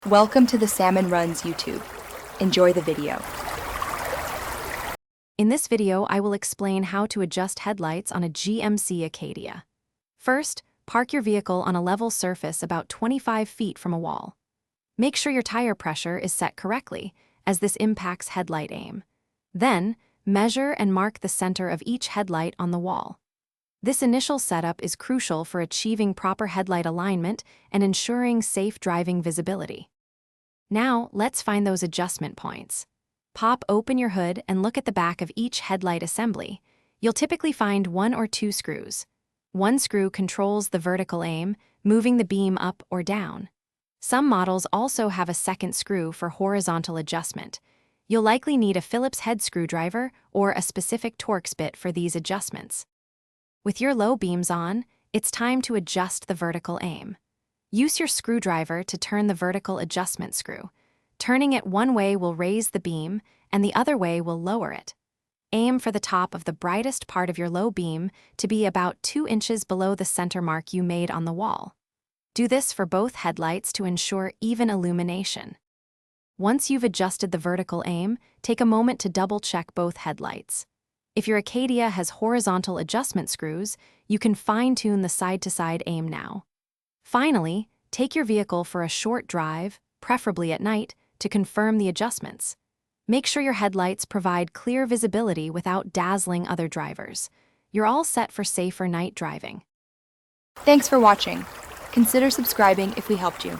Welcome to the Salmon Runs YouTube. Enjoy the video. In this video, I will explain how to adjust headlights on a GMC Acadia. First, park your vehicle on a level surface about 25 feet from a wall. Make sure your tire pressure is set correctly, as this impacts headlight aim. Then, measure and mark the center of each headlight on the wall. This initial setup is crucial for achieving proper headlight alignment and ensuring safe driving visibility. Now, let's find those adjustment points. Pop open your hood and look at the back of each headlight assembly. You'll typically find 1 or 2 screws. One screw controls the vertical aim, moving the beam up or down. Some models also have a second screw for horizontal adjustment. You'll likely need a Phillips head screwdriver or a specific Torx bit for these adjustments. With your low beams on, it's time to adjust the vertical aim. Use your screwdriver to turn the vertical adjustment screw. Turning it one way will raise the beam, and the other way will lower it. Aim for the top of the brightest part of your low beam to be about 2 inches below the center mark you made on the wall. Do this for both headlights to ensure even illumination. Once you've adjusted the vertical aim, take a moment to double-check both headlights. If your Acadia has horizontal adjustment screws, you can fine-tune the side-to-side aim now. Finally, take your vehicle for a short drive, preferably at night, to confirm the adjustments. Make sure your headlights provide clear visibility without dazzling other drivers. You're all set for safer night driving. Thanks for watching. Consider subscribing if we helped you.